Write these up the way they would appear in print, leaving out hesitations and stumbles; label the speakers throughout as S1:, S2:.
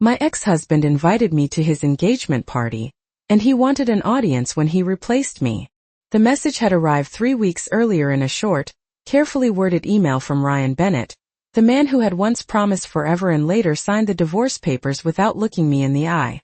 S1: My ex-husband invited me to his engagement party, and he wanted an audience when he replaced me. The message had arrived 3 weeks earlier in a short, carefully worded email from Ryan Bennett, the man who had once promised forever and later signed the divorce papers without looking me in the eye.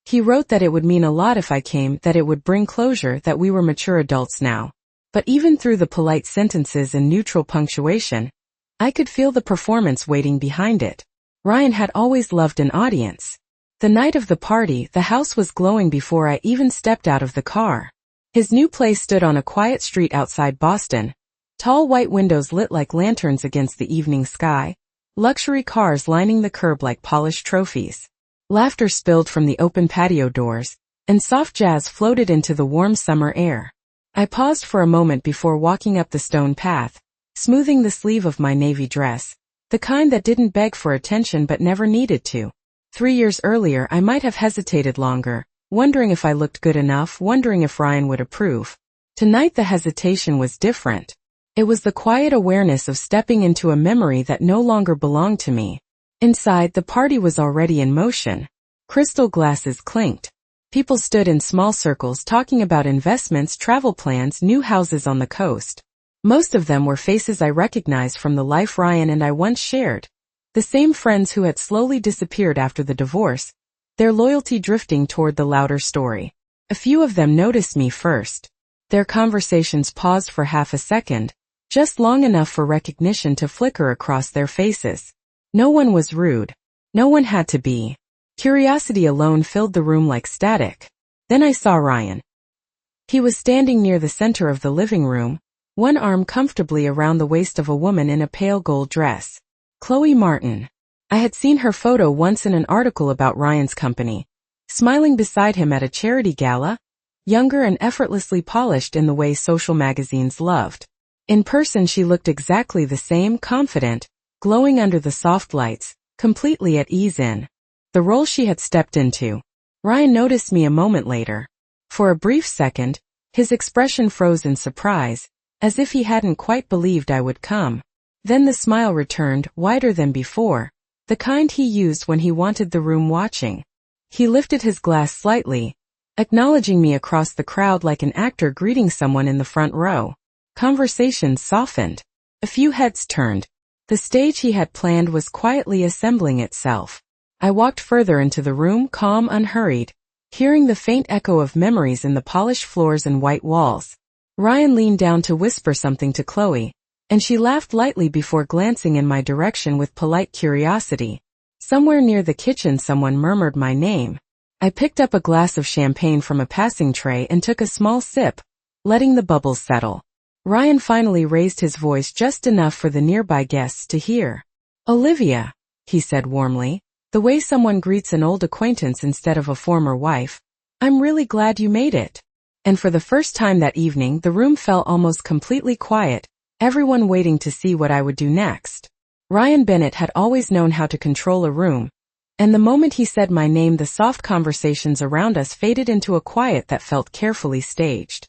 S1: He wrote that it would mean a lot if I came, that it would bring closure, that we were mature adults now. But even through the polite sentences and neutral punctuation, I could feel the performance waiting behind it. Ryan had always loved an audience. The night of the party, the house was glowing before I even stepped out of the car. His new place stood on a quiet street outside Boston, tall white windows lit like lanterns against the evening sky, luxury cars lining the curb like polished trophies. Laughter spilled from the open patio doors, and soft jazz floated into the warm summer air. I paused for a moment before walking up the stone path, smoothing the sleeve of my navy dress, the kind that didn't beg for attention but never needed to. 3 years earlier I might have hesitated longer, wondering if I looked good enough, wondering if Ryan would approve. Tonight the hesitation was different. It was the quiet awareness of stepping into a memory that no longer belonged to me. Inside, the party was already in motion. Crystal glasses clinked. People stood in small circles talking about investments, travel plans, new houses on the coast. Most of them were faces I recognized from the life Ryan and I once shared. The same friends who had slowly disappeared after the divorce, their loyalty drifting toward the louder story. A few of them noticed me first. Their conversations paused for half a second, just long enough for recognition to flicker across their faces. No one was rude. No one had to be. Curiosity alone filled the room like static. Then I saw Ryan. He was standing near the center of the living room, one arm comfortably around the waist of a woman in a pale gold dress. Chloe Martin. I had seen her photo once in an article about Ryan's company, smiling beside him at a charity gala, younger and effortlessly polished in the way social magazines loved. In person she looked exactly the same, confident, glowing under the soft lights, completely at ease in the role she had stepped into. Ryan noticed me a moment later. For a brief second, his expression froze in surprise, as if he hadn't quite believed I would come. Then the smile returned, wider than before, the kind he used when he wanted the room watching. He lifted his glass slightly, acknowledging me across the crowd like an actor greeting someone in the front row. Conversations softened. A few heads turned. The stage he had planned was quietly assembling itself. I walked further into the room, calm, unhurried, hearing the faint echo of memories in the polished floors and white walls. Ryan leaned down to whisper something to Chloe, and she laughed lightly before glancing in my direction with polite curiosity. Somewhere near the kitchen someone murmured my name. I picked up a glass of champagne from a passing tray and took a small sip, letting the bubbles settle. Ryan finally raised his voice just enough for the nearby guests to hear. "Olivia," he said warmly, the way someone greets an old acquaintance instead of a former wife, "I'm really glad you made it." And for the first time that evening the room fell almost completely quiet, everyone waiting to see what I would do next. Ryan Bennett had always known how to control a room, and the moment he said my name the soft conversations around us faded into a quiet that felt carefully staged.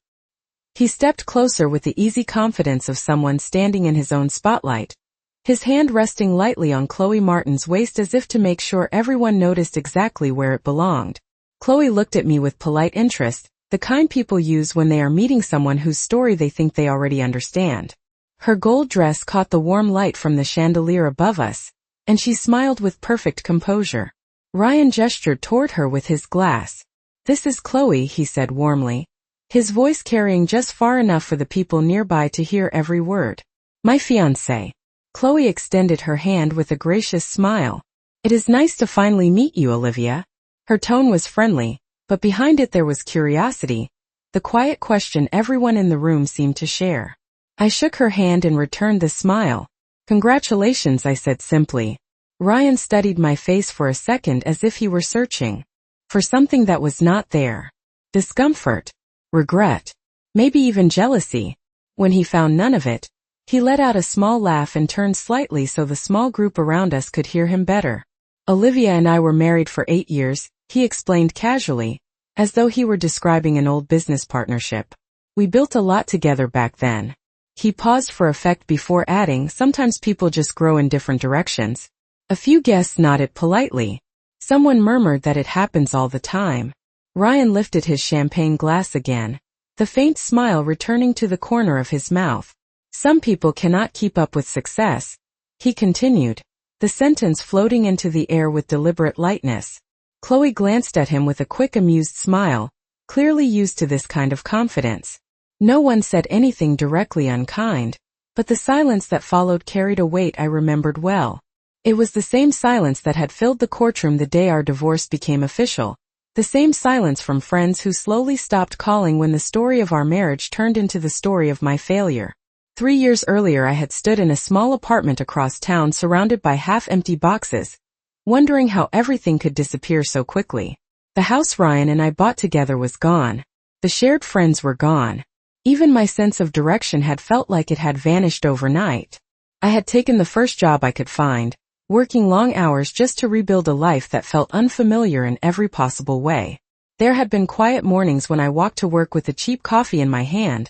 S1: He stepped closer with the easy confidence of someone standing in his own spotlight, his hand resting lightly on Chloe Martin's waist as if to make sure everyone noticed exactly where it belonged. Chloe looked at me with polite interest, the kind people use when they are meeting someone whose story they think they already understand. Her gold dress caught the warm light from the chandelier above us, and she smiled with perfect composure. Ryan gestured toward her with his glass. "This is Chloe," he said warmly, his voice carrying just far enough for the people nearby to hear every word. "My fiancé." Chloe extended her hand with a gracious smile. "It is nice to finally meet you, Olivia." Her tone was friendly, but behind it there was curiosity, the quiet question everyone in the room seemed to share. I shook her hand and returned the smile. "Congratulations," I said simply. Ryan studied my face for a second as if he were searching for something that was not there. Discomfort, regret, maybe even jealousy. When he found none of it, he let out a small laugh and turned slightly so the small group around us could hear him better. "Olivia and I were married for 8 years, he explained casually, as though he were describing an old business partnership. "We built a lot together back then." He paused for effect before adding, "Sometimes people just grow in different directions." A few guests nodded politely. Someone murmured that it happens all the time. Ryan lifted his champagne glass again, the faint smile returning to the corner of his mouth. Some people cannot keep up with success, he continued, the sentence floating into the air with deliberate lightness. Chloe glanced at him with a quick amused smile, clearly used to this kind of confidence. No one said anything directly unkind, but the silence that followed carried a weight I remembered well. It was the same silence that had filled the courtroom the day our divorce became official, the same silence from friends who slowly stopped calling when the story of our marriage turned into the story of my failure. 3 years earlier I had stood in a small apartment across town surrounded by half-empty boxes, wondering how everything could disappear so quickly. The house Ryan and I bought together was gone. The shared friends were gone. Even my sense of direction had felt like it had vanished overnight. I had taken the first job I could find, working long hours just to rebuild a life that felt unfamiliar in every possible way. There had been quiet mornings when I walked to work with a cheap coffee in my hand,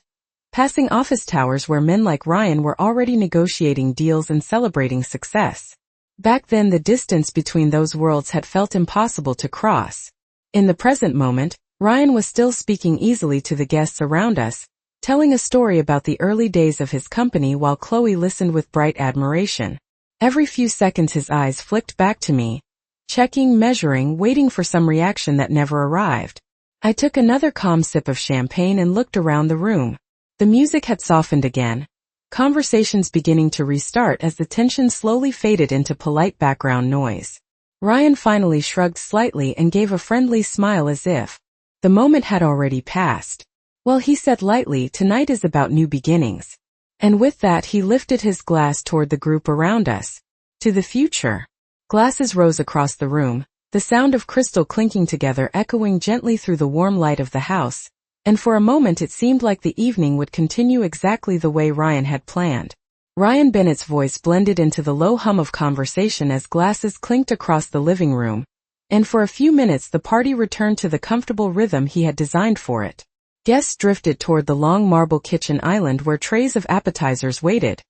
S1: passing office towers where men like Ryan were already negotiating deals and celebrating success. Back then the distance between those worlds had felt impossible to cross. In the present moment, Ryan was still speaking easily to the guests around us, telling a story about the early days of his company while Chloe listened with bright admiration. Every few seconds his eyes flicked back to me, checking, measuring, waiting for some reaction that never arrived. I took another calm sip of champagne and looked around the room. The music had softened again, conversations beginning to restart as the tension slowly faded into polite background noise. Ryan finally shrugged slightly and gave a friendly smile as if the moment had already passed. Well, he said lightly, tonight is about new beginnings. And with that he lifted his glass toward the group around us. To the future. Glasses rose across the room, the sound of crystal clinking together echoing gently through the warm light of the house. And for a moment it seemed like the evening would continue exactly the way Ryan had planned. Ryan Bennett's voice blended into the low hum of conversation as glasses clinked across the living room, and for a few minutes the party returned to the comfortable rhythm he had designed for it. Guests drifted toward the long marble kitchen island where trays of appetizers waited,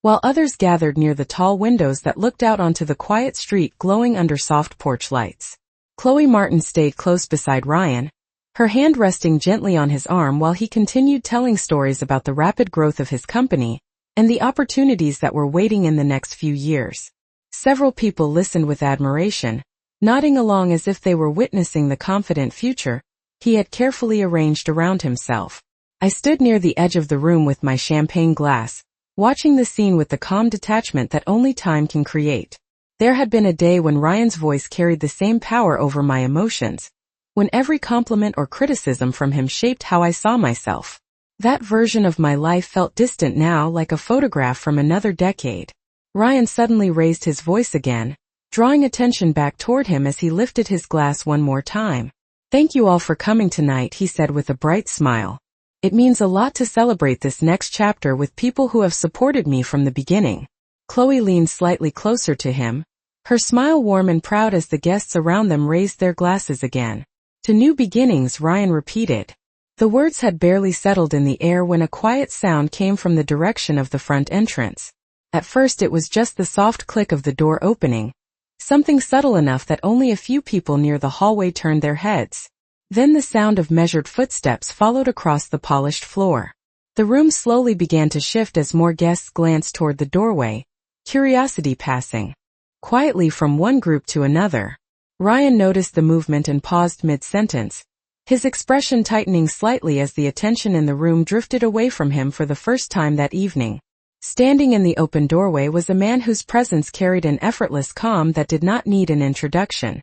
S1: while others gathered near the tall windows that looked out onto the quiet street glowing under soft porch lights. Chloe Martin stayed close beside Ryan, her hand resting gently on his arm while he continued telling stories about the rapid growth of his company and the opportunities that were waiting in the next few years. Several people listened with admiration, nodding along as if they were witnessing the confident future he had carefully arranged around himself. I stood near the edge of the room with my champagne glass, watching the scene with the calm detachment that only time can create. There had been a day when Ryan's voice carried the same power over my emotions, when every compliment or criticism from him shaped how I saw myself. That version of my life felt distant now, like a photograph from another decade. Ryan suddenly raised his voice again, drawing attention back toward him as he lifted his glass one more time. "Thank you all for coming tonight," he said with a bright smile. "It means a lot to celebrate this next chapter with people who have supported me from the beginning." Chloe leaned slightly closer to him, her smile warm and proud as the guests around them raised their glasses again. "To new beginnings," Ryan repeated. The words had barely settled in the air when a quiet sound came from the direction of the front entrance. At first it was just the soft click of the door opening, something subtle enough that only a few people near the hallway turned their heads. Then the sound of measured footsteps followed across the polished floor. The room slowly began to shift as more guests glanced toward the doorway, curiosity passing quietly from one group to another. Ryan noticed the movement and paused mid-sentence, his expression tightening slightly as the attention in the room drifted away from him for the first time that evening. Standing in the open doorway was a man whose presence carried an effortless calm that did not need an introduction.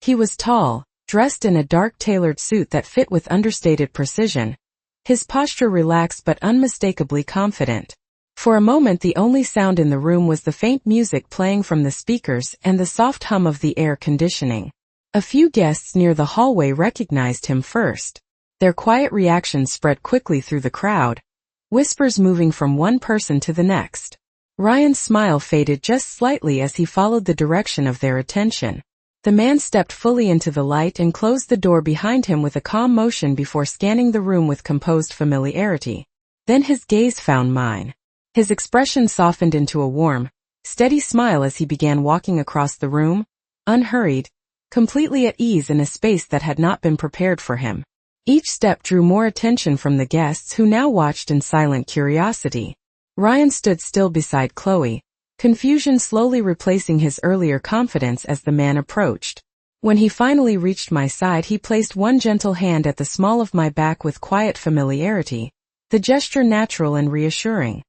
S1: He was tall, dressed in a dark tailored suit that fit with understated precision, his posture relaxed but unmistakably confident. For a moment the only sound in the room was the faint music playing from the speakers and the soft hum of the air conditioning. A few guests near the hallway recognized him first. Their quiet reactions spread quickly through the crowd, whispers moving from one person to the next. Ryan's smile faded just slightly as he followed the direction of their attention. The man stepped fully into the light and closed the door behind him with a calm motion before scanning the room with composed familiarity. Then his gaze found mine. His expression softened into a warm, steady smile as he began walking across the room, unhurried, completely at ease in a space that had not been prepared for him. Each step drew more attention from the guests who now watched in silent curiosity. Ryan stood still beside Chloe, confusion slowly replacing his earlier confidence as the man approached. When he finally reached my side, he placed one gentle hand at the small of my back with quiet familiarity, the gesture natural and reassuring.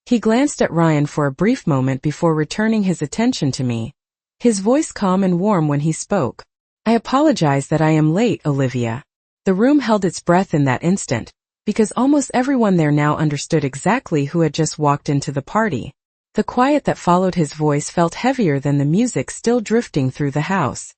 S1: He glanced at Ryan for a brief moment before returning his attention to me, his voice calm and warm when he spoke. "I apologize that I am late, Olivia." The room held its breath in that instant, because almost everyone there now understood exactly who had just walked into the party. The quiet that followed his voice felt heavier than the music still drifting through the house.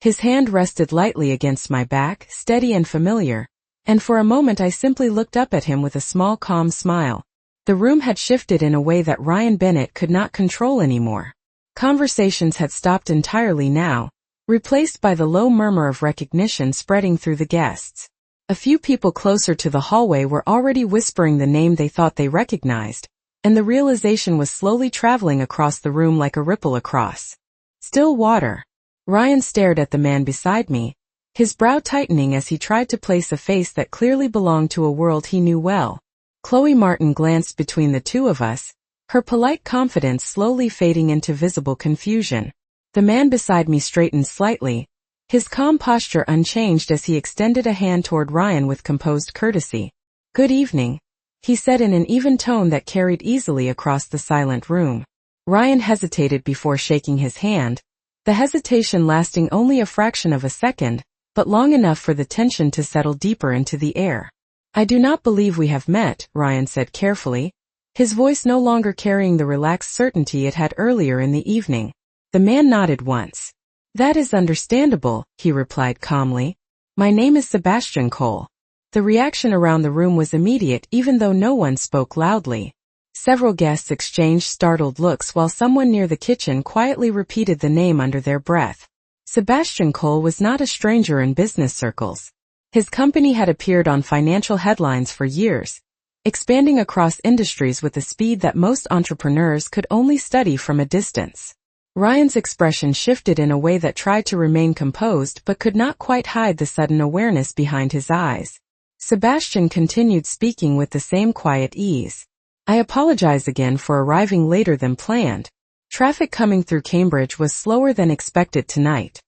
S1: His hand rested lightly against my back, steady and familiar, and for a moment I simply looked up at him with a small calm smile. The room had shifted in a way that Ryan Bennett could not control anymore. Conversations had stopped entirely now, replaced by the low murmur of recognition spreading through the guests. A few people closer to the hallway were already whispering the name they thought they recognized, and the realization was slowly traveling across the room like a ripple across still water. Ryan stared at the man beside me, his brow tightening as he tried to place a face that clearly belonged to a world he knew well. Chloe Martin glanced between the two of us, her polite confidence slowly fading into visible confusion. The man beside me straightened slightly, his calm posture unchanged as he extended a hand toward Ryan with composed courtesy. "Good evening," he said in an even tone that carried easily across the silent room. Ryan hesitated before shaking his hand, the hesitation lasting only a fraction of a second, but long enough for the tension to settle deeper into the air. "I do not believe we have met," Ryan said carefully, his voice no longer carrying the relaxed certainty it had earlier in the evening. The man nodded once. "That is understandable," he replied calmly. "My name is Sebastian Cole." The reaction around the room was immediate even though no one spoke loudly. Several guests exchanged startled looks while someone near the kitchen quietly repeated the name under their breath. Sebastian Cole was not a stranger in business circles. His company had appeared on financial headlines for years, expanding across industries with a speed that most entrepreneurs could only study from a distance. Ryan's expression shifted in a way that tried to remain composed but could not quite hide the sudden awareness behind his eyes. Sebastian continued speaking with the same quiet ease. "I apologize again for arriving later than planned. Traffic coming through Cambridge was slower than expected tonight."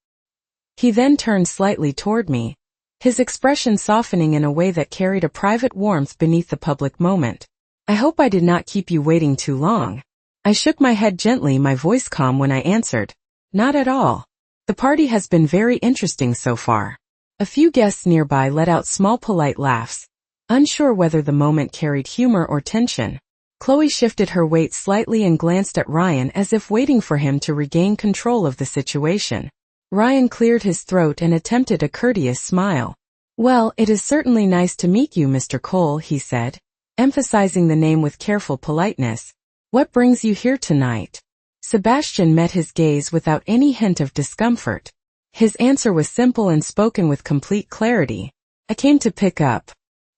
S1: He then turned slightly toward me, his expression softening in a way that carried a private warmth beneath the public moment. "I hope I did not keep you waiting too long." I shook my head gently, my voice calm when I answered, "Not at all. The party has been very interesting so far." A few guests nearby let out small polite laughs, unsure whether the moment carried humor or tension. Chloe shifted her weight slightly and glanced at Ryan as if waiting for him to regain control of the situation. Ryan cleared his throat and attempted a courteous smile. "Well, it is certainly nice to meet you, Mr. Cole," he said, emphasizing the name with careful politeness. "What brings you here tonight?" Sebastian met his gaze without any hint of discomfort. His answer was simple and spoken with complete clarity. "I came to pick up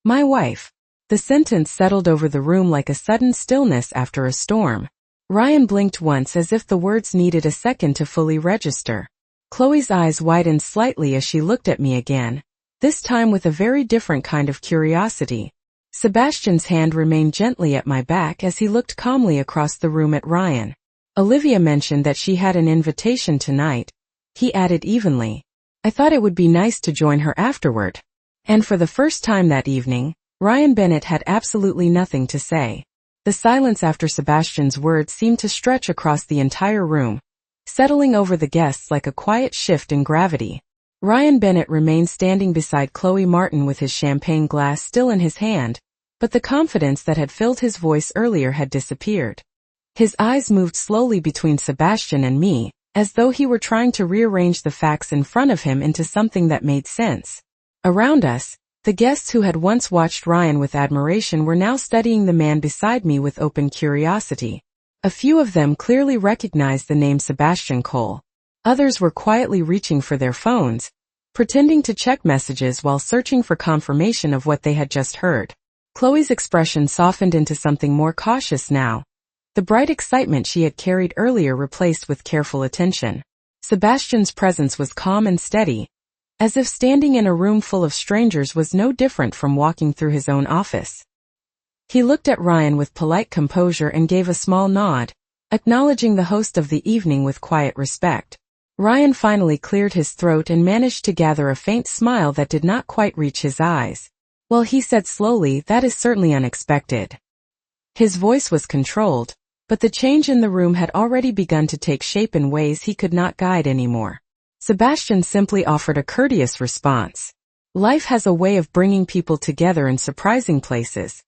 S1: my wife." The sentence settled over the room like a sudden stillness after a storm. Ryan blinked once as if the words needed a second to fully register. Chloe's eyes widened slightly as she looked at me again, this time with a very different kind of curiosity. Sebastian's hand remained gently at my back as he looked calmly across the room at Ryan. "Olivia mentioned that she had an invitation tonight," he added evenly. "I thought it would be nice to join her afterward." And for the first time that evening, Ryan Bennett had absolutely nothing to say. The silence after Sebastian's words seemed to stretch across the entire room, settling over the guests like a quiet shift in gravity. Ryan Bennett remained standing beside Chloe Martin with his champagne glass still in his hand, but the confidence that had filled his voice earlier had disappeared. His eyes moved slowly between Sebastian and me, as though he were trying to rearrange the facts in front of him into something that made sense. Around us, the guests who had once watched Ryan with admiration were now studying the man beside me with open curiosity. A few of them clearly recognized the name Sebastian Cole. Others were quietly reaching for their phones, pretending to check messages while searching for confirmation of what they had just heard. Chloe's expression softened into something more cautious now, the bright excitement she had carried earlier replaced with careful attention. Sebastian's presence was calm and steady, as if standing in a room full of strangers was no different from walking through his own office. He looked at Ryan with polite composure and gave a small nod, acknowledging the host of the evening with quiet respect. Ryan finally cleared his throat and managed to gather a faint smile that did not quite reach his eyes. "Well," he said slowly, "that is certainly unexpected." His voice was controlled, but the change in the room had already begun to take shape in ways he could not guide anymore. Sebastian simply offered a courteous response. Life has a way of bringing people together in surprising places.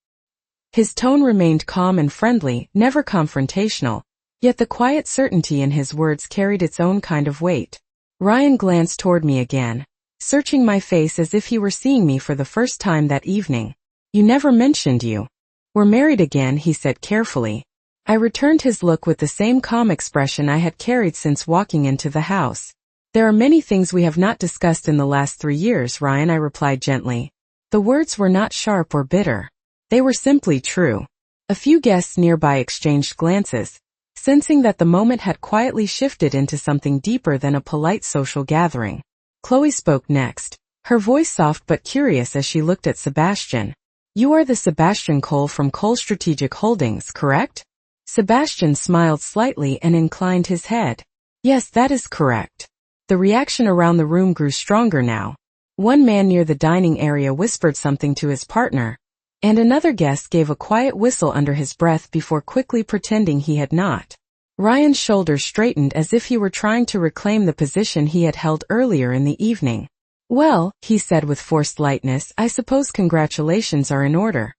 S1: His tone remained calm and friendly, never confrontational, yet the quiet certainty in his words carried its own kind of weight. Ryan glanced toward me again, searching my face as if he were seeing me for the first time that evening. "You never mentioned you were married again," he said carefully. I returned his look with the same calm expression I had carried since walking into the house. "There are many things we have not discussed in the last 3 years, Ryan," I replied gently. The words were not sharp or bitter. They were simply true. A few guests nearby exchanged glances, sensing that the moment had quietly shifted into something deeper than a polite social gathering. Chloe spoke next, her voice soft but curious as she looked at Sebastian. "You are the Sebastian Cole from Cole Strategic Holdings, correct?" Sebastian smiled slightly and inclined his head. "Yes, that is correct." The reaction around the room grew stronger now. One man near the dining area whispered something to his partner, and another guest gave a quiet whistle under his breath before quickly pretending he had not. Ryan's shoulders straightened as if he were trying to reclaim the position he had held earlier in the evening. "Well," he said with forced lightness, "I suppose congratulations are in order."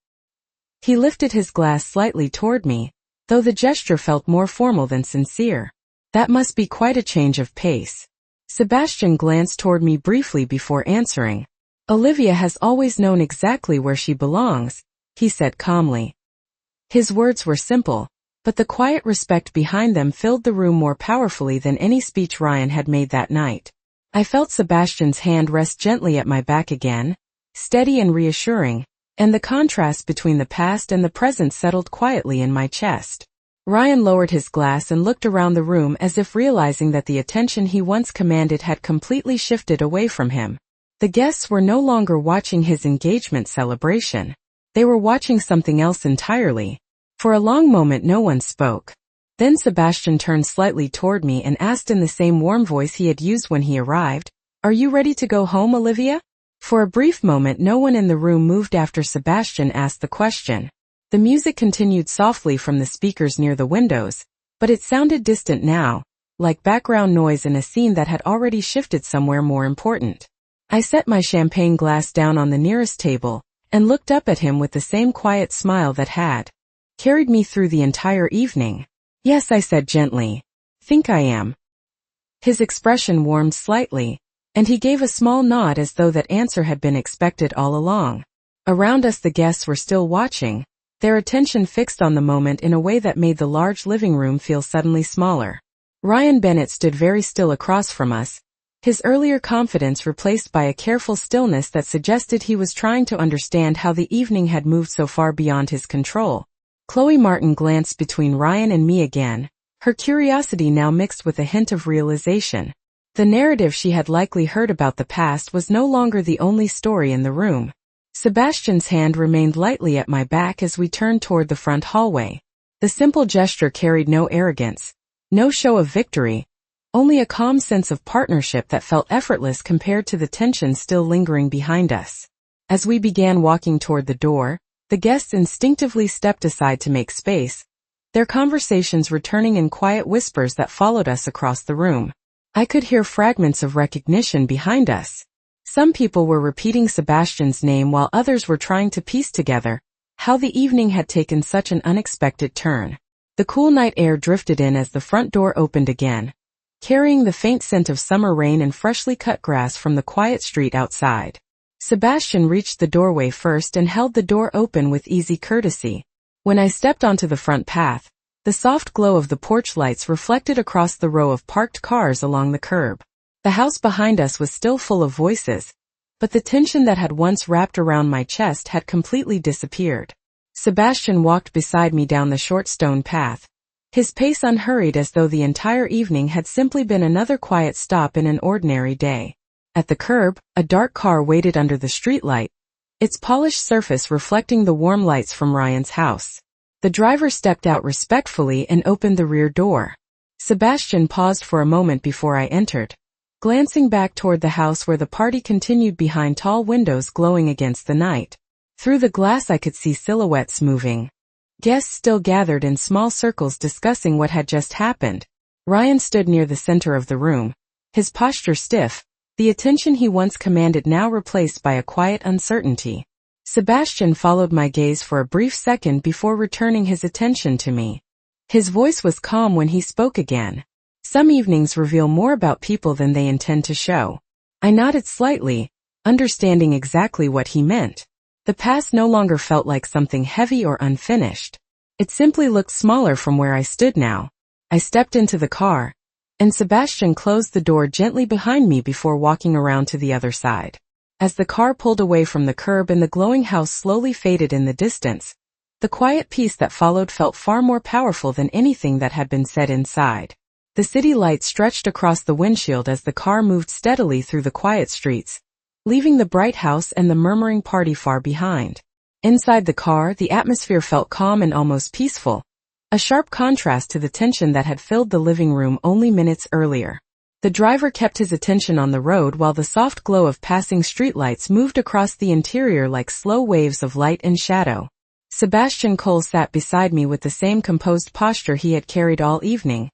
S1: He lifted his glass slightly toward me, though the gesture felt more formal than sincere. "That must be quite a change of pace." Sebastian glanced toward me briefly before answering. "Olivia has always known exactly where she belongs," he said calmly. His words were simple, but the quiet respect behind them filled the room more powerfully than any speech Ryan had made that night. I felt Sebastian's hand rest gently at my back again, steady and reassuring, and the contrast between the past and the present settled quietly in my chest. Ryan lowered his glass and looked around the room as if realizing that the attention he once commanded had completely shifted away from him. The guests were no longer watching his engagement celebration. They were watching something else entirely. For a long moment no one spoke. Then Sebastian turned slightly toward me and asked in the same warm voice he had used when he arrived, "Are you ready to go home, Olivia?" For a brief moment no one in the room moved after Sebastian asked the question. The music continued softly from the speakers near the windows, but it sounded distant now, like background noise in a scene that had already shifted somewhere more important. I set my champagne glass down on the nearest table, and looked up at him with the same quiet smile that had carried me through the entire evening. "Yes," I said gently. "Think I am." His expression warmed slightly, and he gave a small nod as though that answer had been expected all along. Around us the guests were still watching, their attention fixed on the moment in a way that made the large living room feel suddenly smaller. Ryan Bennett stood very still across from us, his earlier confidence replaced by a careful stillness that suggested he was trying to understand how the evening had moved so far beyond his control. Chloe Martin glanced between Ryan and me again, her curiosity now mixed with a hint of realization. The narrative she had likely heard about the past was no longer the only story in the room. Sebastian's hand remained lightly at my back as we turned toward the front hallway. The simple gesture carried no arrogance, no show of victory, only a calm sense of partnership that felt effortless compared to the tension still lingering behind us. As we began walking toward the door, the guests instinctively stepped aside to make space, their conversations returning in quiet whispers that followed us across the room. I could hear fragments of recognition behind us. Some people were repeating Sebastian's name while others were trying to piece together how the evening had taken such an unexpected turn. The cool night air drifted in as the front door opened again, carrying the faint scent of summer rain and freshly cut grass from the quiet street outside. Sebastian reached the doorway first and held the door open with easy courtesy. When I stepped onto the front path, the soft glow of the porch lights reflected across the row of parked cars along the curb. The house behind us was still full of voices, but the tension that had once wrapped around my chest had completely disappeared. Sebastian walked beside me down the short stone path, his pace unhurried as though the entire evening had simply been another quiet stop in an ordinary day. At the curb, a dark car waited under the streetlight, its polished surface reflecting the warm lights from Ryan's house. The driver stepped out respectfully and opened the rear door. Sebastian paused for a moment before I entered, glancing back toward the house where the party continued behind tall windows glowing against the night. Through the glass I could see silhouettes moving. Guests still gathered in small circles discussing what had just happened. Ryan stood near the center of the room, his posture stiff, the attention he once commanded now replaced by a quiet uncertainty. Sebastian followed my gaze for a brief second before returning his attention to me. His voice was calm when he spoke again. Some evenings reveal more about people than they intend to show. I nodded slightly, understanding exactly what he meant. The past no longer felt like something heavy or unfinished. It simply looked smaller from where I stood now. I stepped into the car, and Sebastian closed the door gently behind me before walking around to the other side. As the car pulled away from the curb and the glowing house slowly faded in the distance, the quiet peace that followed felt far more powerful than anything that had been said inside. The city lights stretched across the windshield as the car moved steadily through the quiet streets, leaving the bright house and the murmuring party far behind. Inside the car, the atmosphere felt calm and almost peaceful, a sharp contrast to the tension that had filled the living room only minutes earlier. The driver kept his attention on the road while the soft glow of passing streetlights moved across the interior like slow waves of light and shadow. Sebastian Cole sat beside me with the same composed posture he had carried all evening,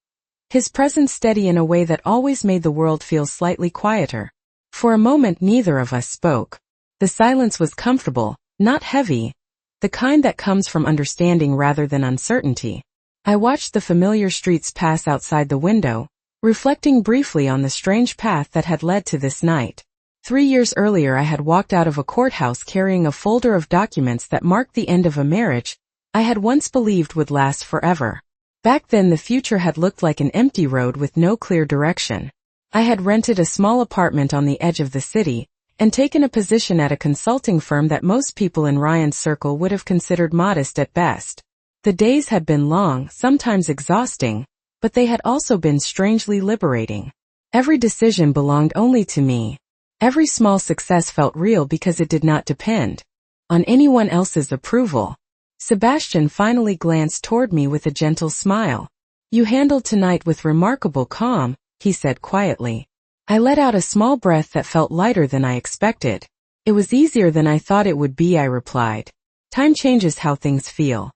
S1: his presence steady in a way that always made the world feel slightly quieter. For a moment neither of us spoke. The silence was comfortable, not heavy, the kind that comes from understanding rather than uncertainty. I watched the familiar streets pass outside the window, reflecting briefly on the strange path that had led to this night. 3 years earlier I had walked out of a courthouse carrying a folder of documents that marked the end of a marriage I had once believed would last forever. Back then the future had looked like an empty road with no clear direction. I had rented a small apartment on the edge of the city, and taken a position at a consulting firm that most people in Ryan's circle would have considered modest at best. The days had been long, sometimes exhausting, but they had also been strangely liberating. Every decision belonged only to me. Every small success felt real because it did not depend on anyone else's approval. Sebastian finally glanced toward me with a gentle smile. "You handled tonight with remarkable calm," he said quietly. I let out a small breath that felt lighter than I expected. "It was easier than I thought it would be," I replied. "Time changes how things feel."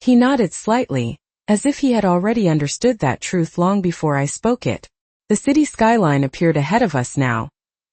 S1: He nodded slightly, as if he had already understood that truth long before I spoke it. The city skyline appeared ahead of us now,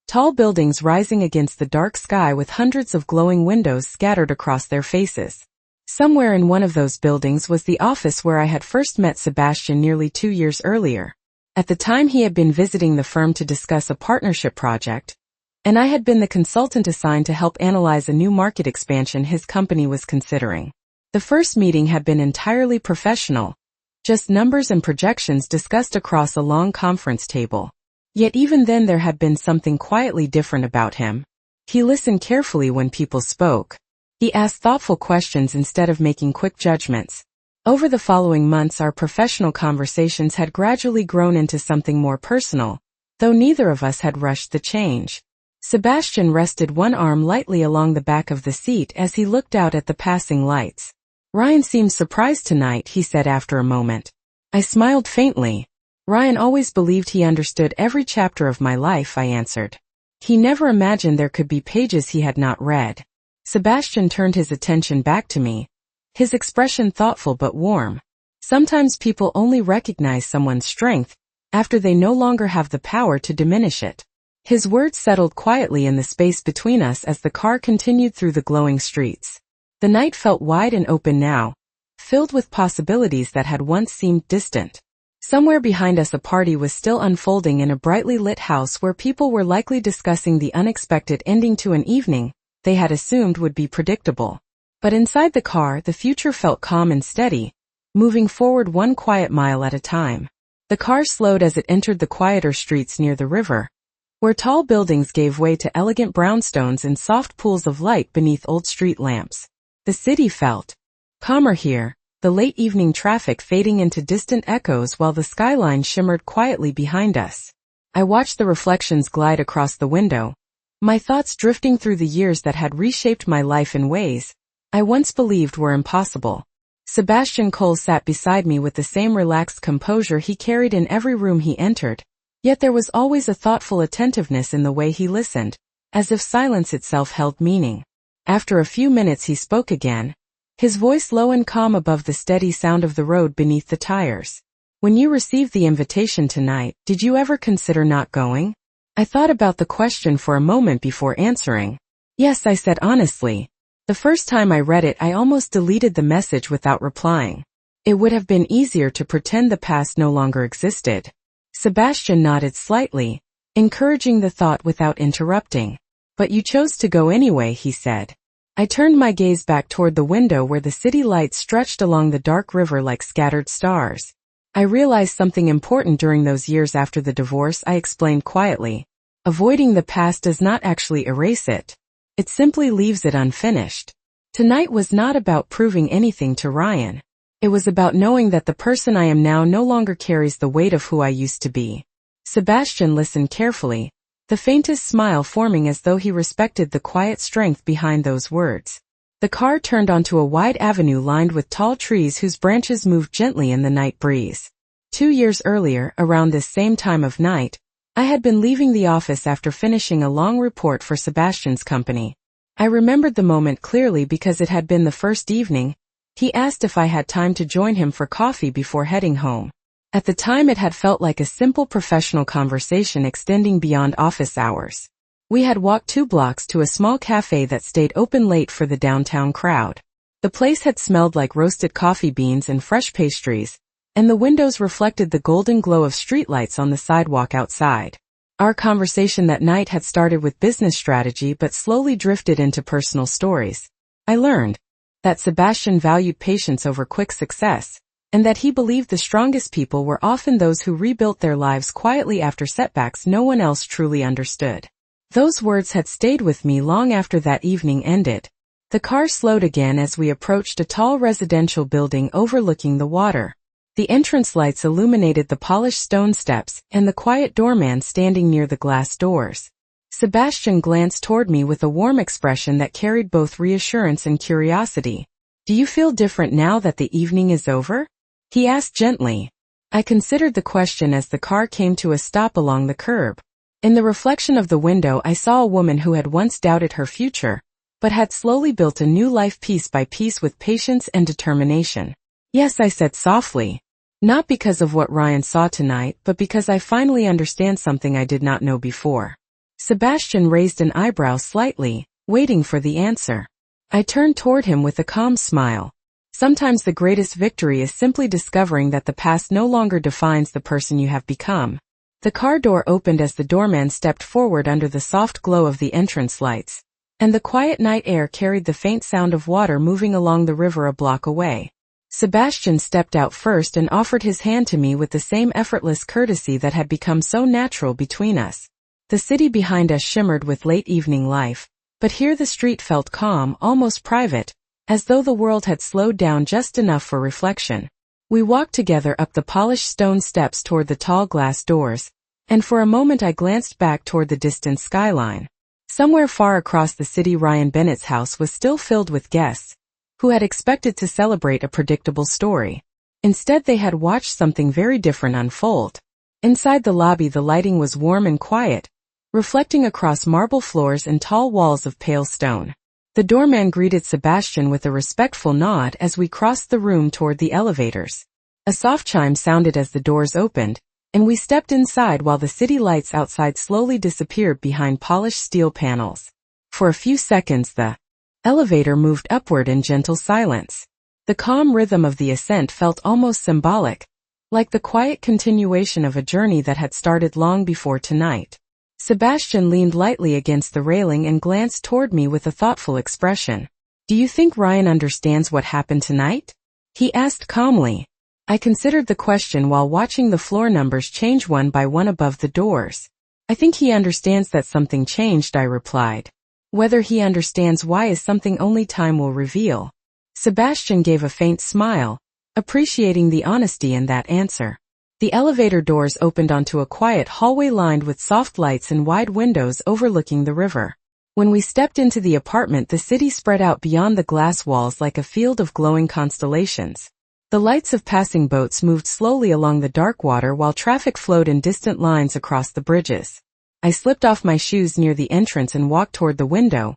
S1: tall buildings rising against the dark sky with hundreds of glowing windows scattered across their faces. Somewhere in one of those buildings was the office where I had first met Sebastian nearly 2 years earlier. At the time he had been visiting the firm to discuss a partnership project, and I had been the consultant assigned to help analyze a new market expansion his company was considering. The first meeting had been entirely professional, just numbers and projections discussed across a long conference table. Yet even then there had been something quietly different about him. He listened carefully when people spoke. He asked thoughtful questions instead of making quick judgments. Over the following months our professional conversations had gradually grown into something more personal, though neither of us had rushed the change. Sebastian rested one arm lightly along the back of the seat as he looked out at the passing lights. "Ryan seems surprised tonight," he said after a moment. I smiled faintly. "Ryan always believed he understood every chapter of my life," I answered. "He never imagined there could be pages he had not read." Sebastian turned his attention back to me, his expression thoughtful but warm. Sometimes people only recognize someone's strength after they no longer have the power to diminish it. His words settled quietly in the space between us as the car continued through the glowing streets. The night felt wide and open now, filled with possibilities that had once seemed distant. Somewhere behind us a party was still unfolding in a brightly lit house where people were likely discussing the unexpected ending to an evening they had assumed would be predictable. But inside the car, the future felt calm and steady, moving forward one quiet mile at a time. The car slowed as it entered the quieter streets near the river, where tall buildings gave way to elegant brownstones and soft pools of light beneath old street lamps. The city felt calmer here, the late evening traffic fading into distant echoes while the skyline shimmered quietly behind us. I watched the reflections glide across the window, my thoughts drifting through the years that had reshaped my life in ways I once believed were impossible. Sebastian Cole sat beside me with the same relaxed composure he carried in every room he entered, yet there was always a thoughtful attentiveness in the way he listened, as if silence itself held meaning. After a few minutes he spoke again, his voice low and calm above the steady sound of the road beneath the tires. When you received the invitation tonight, did you ever consider not going? I thought about the question for a moment before answering. Yes, I said honestly. The first time I read it, I almost deleted the message without replying. It would have been easier to pretend the past no longer existed. Sebastian nodded slightly, encouraging the thought without interrupting. But you chose to go anyway, he said. I turned my gaze back toward the window where the city lights stretched along the dark river like scattered stars. I realized something important during those years after the divorce, I explained quietly. Avoiding the past does not actually erase it. It simply leaves it unfinished. Tonight was not about proving anything to Ryan. It was about knowing that the person I am now no longer carries the weight of who I used to be. Sebastian listened carefully, the faintest smile forming as though he respected the quiet strength behind those words. The car turned onto a wide avenue lined with tall trees whose branches moved gently in the night breeze. 2 years earlier, around this same time of night, I had been leaving the office after finishing a long report for Sebastian's company. I remembered the moment clearly because it had been the first evening. He asked if I had time to join him for coffee before heading home. At the time it had felt like a simple professional conversation extending beyond office hours. We had walked 2 blocks to a small cafe that stayed open late for the downtown crowd. The place had smelled like roasted coffee beans and fresh pastries, and the windows reflected the golden glow of streetlights on the sidewalk outside. Our conversation that night had started with business strategy but slowly drifted into personal stories. I learned that Sebastian valued patience over quick success, and that he believed the strongest people were often those who rebuilt their lives quietly after setbacks no one else truly understood. Those words had stayed with me long after that evening ended. The car slowed again as we approached a tall residential building overlooking the water. The entrance lights illuminated the polished stone steps and the quiet doorman standing near the glass doors. Sebastian glanced toward me with a warm expression that carried both reassurance and curiosity. Do you feel different now that the evening is over? He asked gently. I considered the question as the car came to a stop along the curb. In the reflection of the window I saw a woman who had once doubted her future, but had slowly built a new life piece by piece with patience and determination. Yes, I said softly. Not because of what Ryan saw tonight, but because I finally understand something I did not know before. Sebastian raised an eyebrow slightly, waiting for the answer. I turned toward him with a calm smile. Sometimes the greatest victory is simply discovering that the past no longer defines the person you have become. The car door opened as the doorman stepped forward under the soft glow of the entrance lights, and the quiet night air carried the faint sound of water moving along the river a block away. Sebastian stepped out first and offered his hand to me with the same effortless courtesy that had become so natural between us. The city behind us shimmered with late evening life, but here the street felt calm, almost private, as though the world had slowed down just enough for reflection. We walked together up the polished stone steps toward the tall glass doors, and for a moment I glanced back toward the distant skyline. Somewhere far across the city Ryan Bennett's house was still filled with guests, who had expected to celebrate a predictable story. Instead they had watched something very different unfold. Inside the lobby the lighting was warm and quiet, reflecting across marble floors and tall walls of pale stone. The doorman greeted Sebastian with a respectful nod as we crossed the room toward the elevators. A soft chime sounded as the doors opened, and we stepped inside while the city lights outside slowly disappeared behind polished steel panels. For a few seconds the elevator moved upward in gentle silence. The calm rhythm of the ascent felt almost symbolic, like the quiet continuation of a journey that had started long before tonight. Sebastian leaned lightly against the railing and glanced toward me with a thoughtful expression. Do you think Ryan understands what happened tonight? He asked calmly. I considered the question while watching the floor numbers change one by one above the doors. I think he understands that something changed, I replied. Whether he understands why is something only time will reveal. Sebastian gave a faint smile, appreciating the honesty in that answer. The elevator doors opened onto a quiet hallway lined with soft lights and wide windows overlooking the river. When we stepped into the apartment, the city spread out beyond the glass walls like a field of glowing constellations. The lights of passing boats moved slowly along the dark water while traffic flowed in distant lines across the bridges. I slipped off my shoes near the entrance and walked toward the window,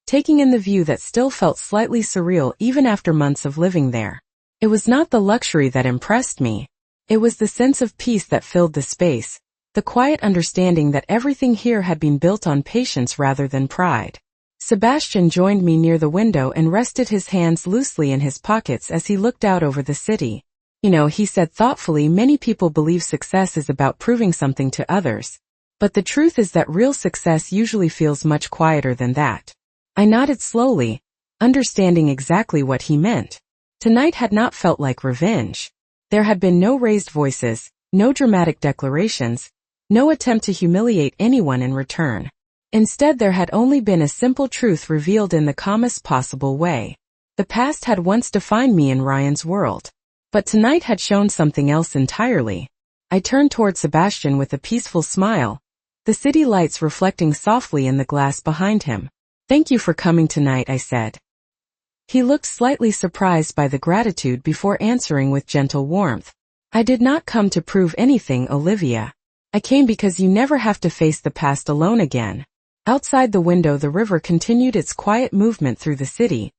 S1: taking in the view that still felt slightly surreal even after months of living there. It was not the luxury that impressed me. It was the sense of peace that filled the space, the quiet understanding that everything here had been built on patience rather than pride. Sebastian joined me near the window and rested his hands loosely in his pockets as he looked out over the city. He said thoughtfully, many people believe success is about proving something to others. But the truth is that real success usually feels much quieter than that. I nodded slowly, understanding exactly what he meant. Tonight had not felt like revenge. There had been no raised voices, no dramatic declarations, no attempt to humiliate anyone in return. Instead, there had only been a simple truth revealed in the calmest possible way. The past had once defined me in Ryan's world. But tonight had shown something else entirely. I turned toward Sebastian with a peaceful smile, the city lights reflecting softly in the glass behind him. "Thank you for coming tonight," I said. He looked slightly surprised by the gratitude before answering with gentle warmth. "I did not come to prove anything, Olivia. I came because you never have to face the past alone again." Outside the window, the river continued its quiet movement through the city,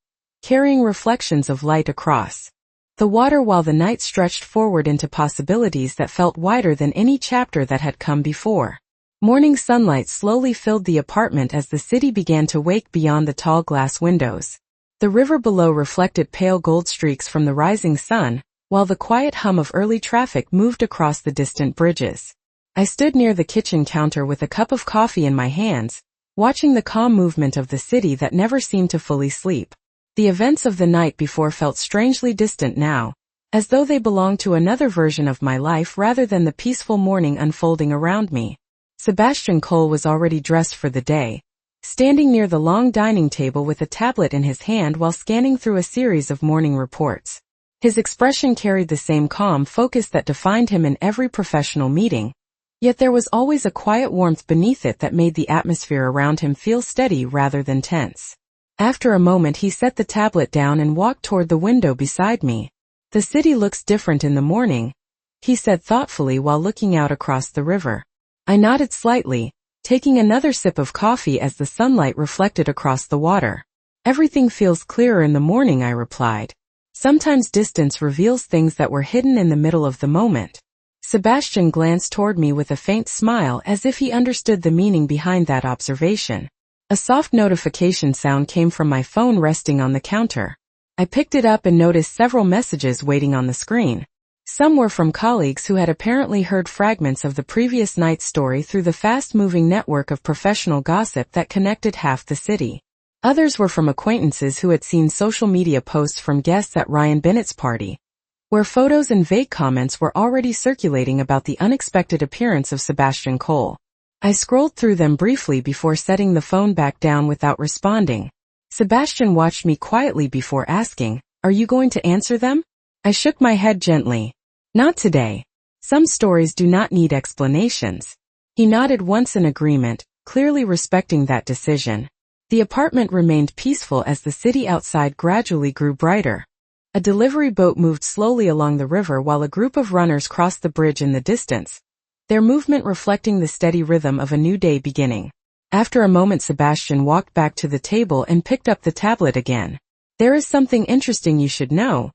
S1: carrying reflections of light across the water while the night stretched forward into possibilities that felt wider than any chapter that had come before. Morning sunlight slowly filled the apartment as the city began to wake beyond the tall glass windows. The river below reflected pale gold streaks from the rising sun, while the quiet hum of early traffic moved across the distant bridges. I stood near the kitchen counter with a cup of coffee in my hands, watching the calm movement of the city that never seemed to fully sleep. The events of the night before felt strangely distant now, as though they belonged to another version of my life rather than the peaceful morning unfolding around me. Sebastian Cole was already dressed for the day, standing near the long dining table with a tablet in his hand while scanning through a series of morning reports. His expression carried the same calm focus that defined him in every professional meeting, yet there was always a quiet warmth beneath it that made the atmosphere around him feel steady rather than tense. After a moment, he set the tablet down and walked toward the window beside me. "The city looks different in the morning," he said thoughtfully while looking out across the river. I nodded slightly, taking another sip of coffee as the sunlight reflected across the water. "Everything feels clearer in the morning," I replied. "Sometimes distance reveals things that were hidden in the middle of the moment." Sebastian glanced toward me with a faint smile as if he understood the meaning behind that observation. A soft notification sound came from my phone resting on the counter. I picked it up and noticed several messages waiting on the screen. Some were from colleagues who had apparently heard fragments of the previous night's story through the fast-moving network of professional gossip that connected half the city. Others were from acquaintances who had seen social media posts from guests at Ryan Bennett's party, where photos and vague comments were already circulating about the unexpected appearance of Sebastian Cole. I scrolled through them briefly before setting the phone back down without responding. Sebastian watched me quietly before asking, "Are you going to answer them?" I shook my head gently. "Not today. Some stories do not need explanations." He nodded once in agreement, clearly respecting that decision. The apartment remained peaceful as the city outside gradually grew brighter. A delivery boat moved slowly along the river while a group of runners crossed the bridge in the distance, their movement reflecting the steady rhythm of a new day beginning. After a moment, Sebastian walked back to the table and picked up the tablet again. "There is something interesting you should know,"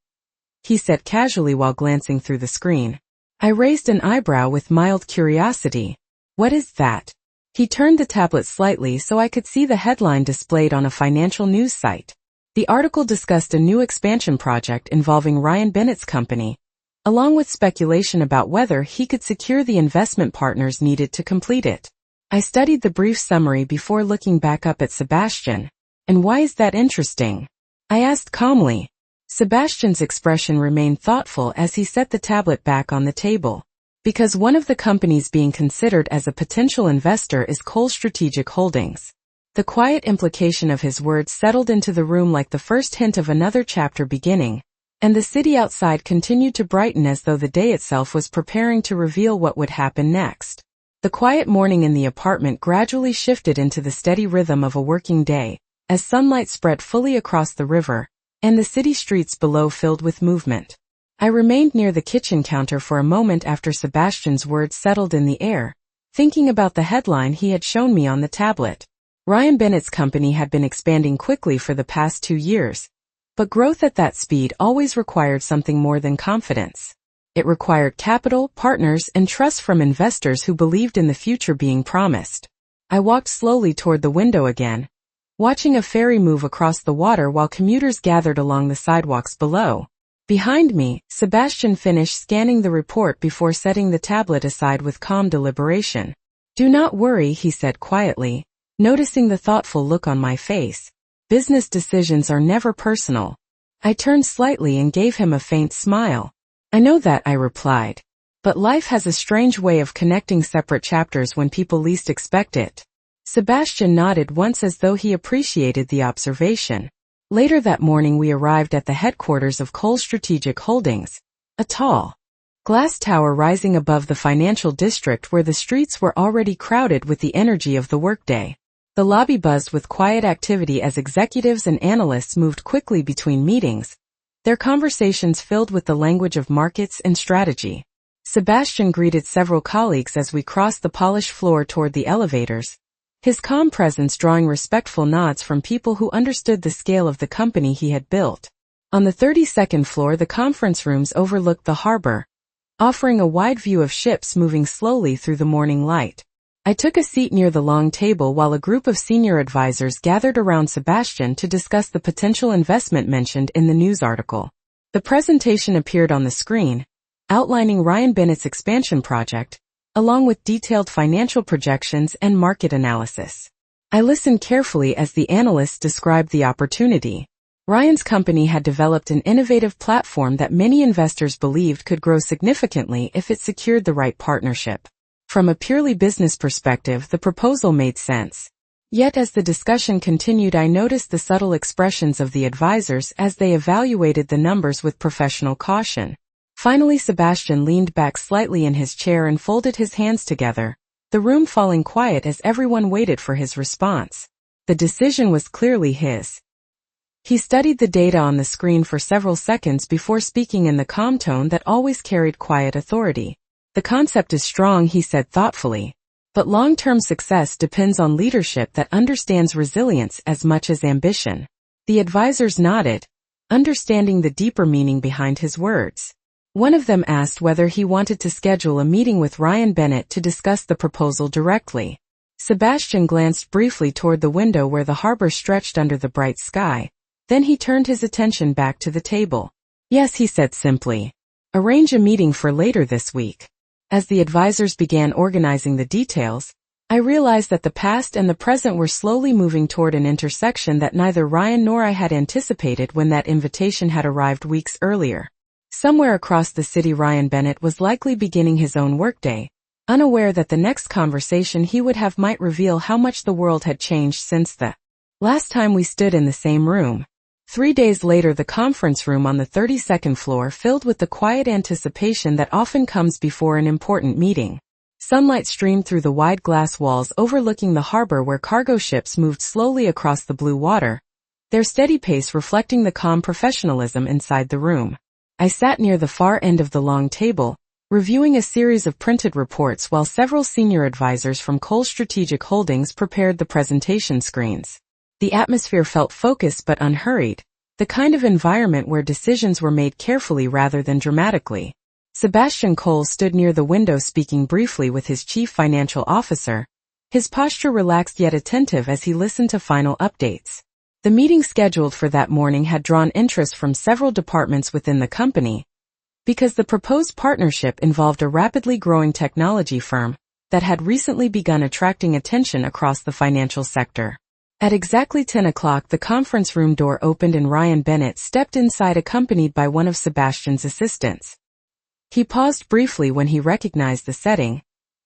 S1: he said casually while glancing through the screen. I raised an eyebrow with mild curiosity. "What is that?" He turned the tablet slightly so I could see the headline displayed on a financial news site. The article discussed a new expansion project involving Ryan Bennett's company, along with speculation about whether he could secure the investment partners needed to complete it. I studied the brief summary before looking back up at Sebastian. "And why is that interesting?" I asked calmly. Sebastian's expression remained thoughtful as he set the tablet back on the table. "Because one of the companies being considered as a potential investor is Cole Strategic Holdings." The quiet implication of his words settled into the room like the first hint of another chapter beginning, and the city outside continued to brighten as though the day itself was preparing to reveal what would happen next. The quiet morning in the apartment gradually shifted into the steady rhythm of a working day, as sunlight spread fully across the river, and the city streets below filled with movement. I remained near the kitchen counter for a moment after Sebastian's words settled in the air, thinking about the headline he had shown me on the tablet. Ryan Bennett's company had been expanding quickly for the past 2 years, but growth at that speed always required something more than confidence. It required capital, partners, and trust from investors who believed in the future being promised. I walked slowly toward the window again, watching a ferry move across the water while commuters gathered along the sidewalks below. Behind me, Sebastian finished scanning the report before setting the tablet aside with calm deliberation. "Do not worry," he said quietly, noticing the thoughtful look on my face. "Business decisions are never personal." I turned slightly and gave him a faint smile. "I know that," I replied. "But life has a strange way of connecting separate chapters when people least expect it." Sebastian nodded once as though he appreciated the observation. Later that morning we arrived at the headquarters of Cole Strategic Holdings, a tall glass tower rising above the financial district where the streets were already crowded with the energy of the workday. The lobby buzzed with quiet activity as executives and analysts moved quickly between meetings, their conversations filled with the language of markets and strategy. Sebastian greeted several colleagues as we crossed the polished floor toward the elevators, his calm presence drawing respectful nods from people who understood the scale of the company he had built. On the 32nd floor, the conference rooms overlooked the harbor, offering a wide view of ships moving slowly through the morning light. I took a seat near the long table while a group of senior advisors gathered around Sebastian to discuss the potential investment mentioned in the news article. The presentation appeared on the screen, outlining Ryan Bennett's expansion project, along with detailed financial projections and market analysis. I listened carefully as the analysts described the opportunity. Ryan's company had developed an innovative platform that many investors believed could grow significantly if it secured the right partnership. From a purely business perspective, the proposal made sense. Yet as the discussion continued, I noticed the subtle expressions of the advisors as they evaluated the numbers with professional caution. Finally, Sebastian leaned back slightly in his chair and folded his hands together, the room falling quiet as everyone waited for his response. The decision was clearly his. He studied the data on the screen for several seconds before speaking in the calm tone that always carried quiet authority. "The concept is strong," he said thoughtfully, "but long-term success depends on leadership that understands resilience as much as ambition." The advisors nodded, understanding the deeper meaning behind his words. One of them asked whether he wanted to schedule a meeting with Ryan Bennett to discuss the proposal directly. Sebastian glanced briefly toward the window where the harbor stretched under the bright sky. Then he turned his attention back to the table. "Yes," he said simply. "Arrange a meeting for later this week." As the advisors began organizing the details, I realized that the past and the present were slowly moving toward an intersection that neither Ryan nor I had anticipated when that invitation had arrived weeks earlier. Somewhere across the city, Ryan Bennett was likely beginning his own workday, unaware that the next conversation he would have might reveal how much the world had changed since the last time we stood in the same room. 3 days later, the conference room on the 32nd floor filled with the quiet anticipation that often comes before an important meeting. Sunlight streamed through the wide glass walls overlooking the harbor where cargo ships moved slowly across the blue water, their steady pace reflecting the calm professionalism inside the room. I sat near the far end of the long table, reviewing a series of printed reports while several senior advisors from Cole Strategic Holdings prepared the presentation screens. The atmosphere felt focused but unhurried, the kind of environment where decisions were made carefully rather than dramatically. Sebastian Cole stood near the window speaking briefly with his chief financial officer, his posture relaxed yet attentive as he listened to final updates. The meeting scheduled for that morning had drawn interest from several departments within the company, because the proposed partnership involved a rapidly growing technology firm that had recently begun attracting attention across the financial sector. At exactly 10 o'clock, the conference room door opened and Ryan Bennett stepped inside accompanied by one of Sebastian's assistants. He paused briefly when he recognized the setting,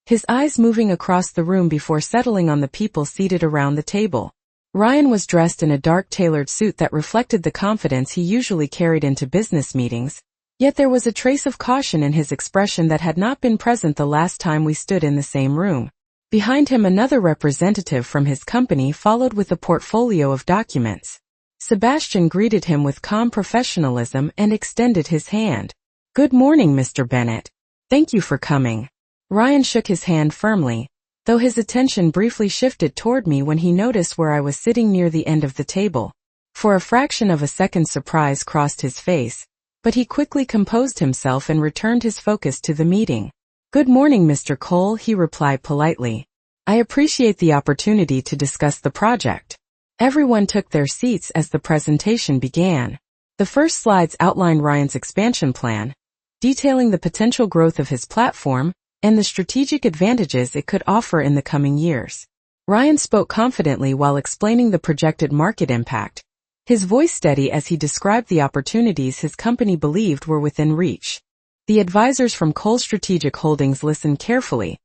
S1: his eyes moving across the room before settling on the people seated around the table. Ryan was dressed in a dark tailored suit that reflected the confidence he usually carried into business meetings, yet there was a trace of caution in his expression that had not been present the last time we stood in the same room. Behind him, another representative from his company followed with a portfolio of documents. Sebastian greeted him with calm professionalism and extended his hand. "Good morning, Mr. Bennett. Thank you for coming." Ryan shook his hand firmly, though his attention briefly shifted toward me when he noticed where I was sitting near the end of the table. For a fraction of a second, surprise crossed his face, but he quickly composed himself and returned his focus to the meeting. "Good morning, Mr. Cole," he replied politely. "I appreciate the opportunity to discuss the project." Everyone took their seats as the presentation began. The first slides outlined Ryan's expansion plan, detailing the potential growth of his platform and the strategic advantages it could offer in the coming years. Ryan spoke confidently while explaining the projected market impact, his voice steady as he described the opportunities his company believed were within reach. The advisors from Cole Strategic Holdings listened carefully,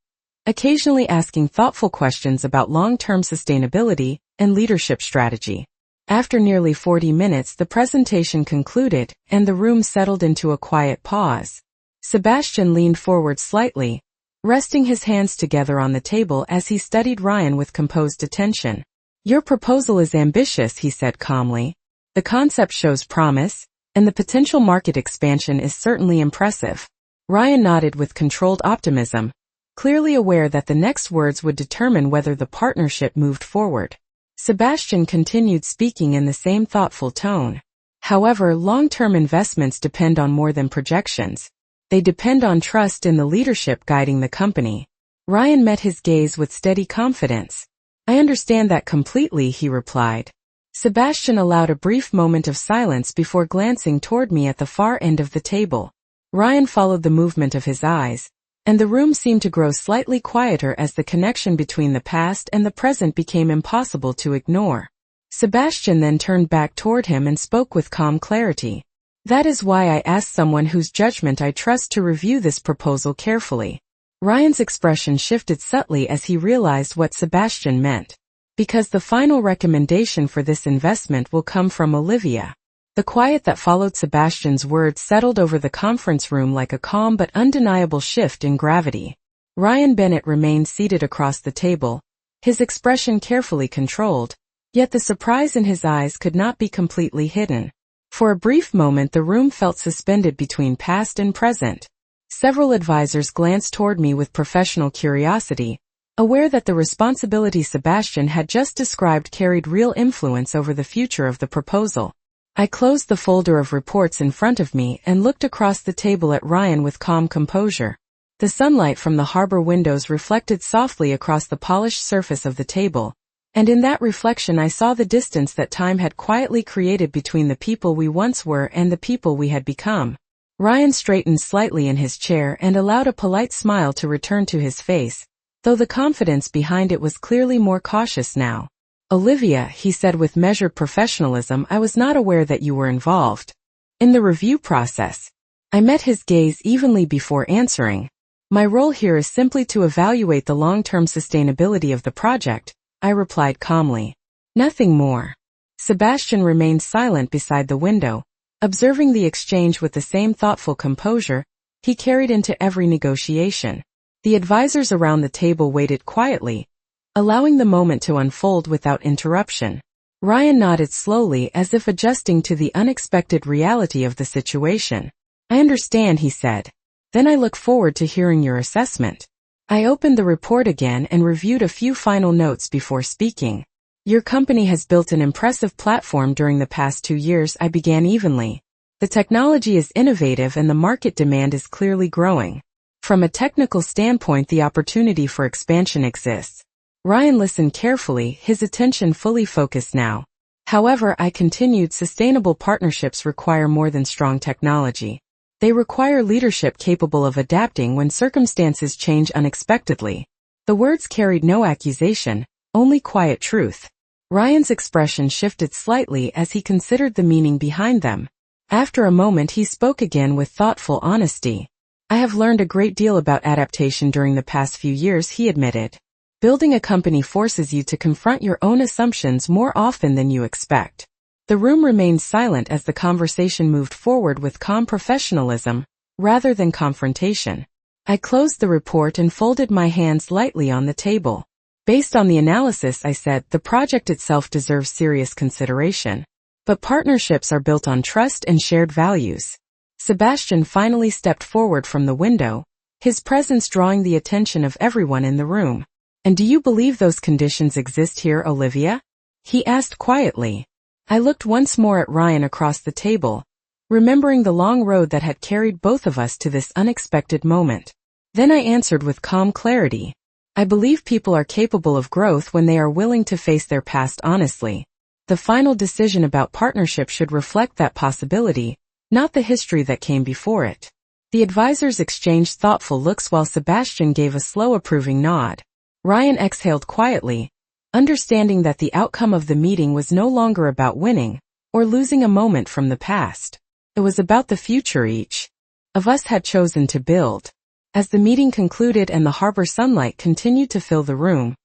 S1: occasionally asking thoughtful questions about long-term sustainability and leadership strategy. After nearly 40 minutes, the presentation concluded, and the room settled into a quiet pause. Sebastian leaned forward slightly, resting his hands together on the table as he studied Ryan with composed attention. "Your proposal is ambitious," he said calmly. "The concept shows promise, and the potential market expansion is certainly impressive." Ryan nodded with controlled optimism, clearly aware that the next words would determine whether the partnership moved forward. Sebastian continued speaking in the same thoughtful tone. "However, long-term investments depend on more than projections. They depend on trust in the leadership guiding the company." Ryan met his gaze with steady confidence. "I understand that completely," he replied. Sebastian allowed a brief moment of silence before glancing toward me at the far end of the table. Ryan followed the movement of his eyes, and the room seemed to grow slightly quieter as the connection between the past and the present became impossible to ignore. Sebastian then turned back toward him and spoke with calm clarity. "That is why I asked someone whose judgment I trust to review this proposal carefully." Ryan's expression shifted subtly as he realized what Sebastian meant. "Because the final recommendation for this investment will come from Olivia." The quiet that followed Sebastian's words settled over the conference room like a calm but undeniable shift in gravity. Ryan Bennett remained seated across the table, his expression carefully controlled, yet the surprise in his eyes could not be completely hidden. For a brief moment the room felt suspended between past and present. Several advisors glanced toward me with professional curiosity, aware that the responsibility Sebastian had just described carried real influence over the future of the proposal. I closed the folder of reports in front of me and looked across the table at Ryan with calm composure. The sunlight from the harbor windows reflected softly across the polished surface of the table, and in that reflection I saw the distance that time had quietly created between the people we once were and the people we had become. Ryan straightened slightly in his chair and allowed a polite smile to return to his face, though the confidence behind it was clearly more cautious now. "Olivia," he said with measured professionalism, "I was not aware that you were involved in the review process." I met his gaze evenly before answering. "My role here is simply to evaluate the long-term sustainability of the project," I replied calmly. "Nothing more." Sebastian remained silent beside the window, observing the exchange with the same thoughtful composure he carried into every negotiation. The advisors around the table waited quietly, allowing the moment to unfold without interruption. Ryan nodded slowly as if adjusting to the unexpected reality of the situation. "I understand," he said. "Then I look forward to hearing your assessment." I opened the report again and reviewed a few final notes before speaking. "Your company has built an impressive platform during the past 2 years," I began evenly. "The technology is innovative and the market demand is clearly growing. From a technical standpoint, the opportunity for expansion exists." Ryan listened carefully, his attention fully focused now. "However," I continued, "sustainable partnerships require more than strong technology. They require leadership capable of adapting when circumstances change unexpectedly." The words carried no accusation, only quiet truth. Ryan's expression shifted slightly as he considered the meaning behind them. After a moment he spoke again with thoughtful honesty. "I have learned a great deal about adaptation during the past few years," he admitted. Building a company forces you to confront your own assumptions more often than you expect. The room remained silent as the conversation moved forward with calm professionalism, rather than confrontation. I closed the report and folded my hands lightly on the table. Based on the analysis, I said, the project itself deserves serious consideration. But partnerships are built on trust and shared values. Sebastian finally stepped forward from the window, his presence drawing the attention of everyone in the room. "And do you believe those conditions exist here, Olivia?" he asked quietly. I looked once more at Ryan across the table, remembering the long road that had carried both of us to this unexpected moment. Then I answered with calm clarity. "I believe people are capable of growth when they are willing to face their past honestly. The final decision about partnership should reflect that possibility, not the history that came before it." The advisors exchanged thoughtful looks while Sebastian gave a slow approving nod. Ryan exhaled quietly, understanding that the outcome of the meeting was no longer about winning or losing a moment from the past. It was about the future each of us had chosen to build. As the meeting concluded and the harbor sunlight continued to fill the room,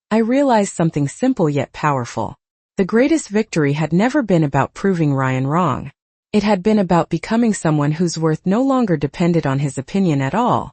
S1: I realized something simple yet powerful. The greatest victory had never been about proving Ryan wrong. It had been about becoming someone whose worth no longer depended on his opinion at all.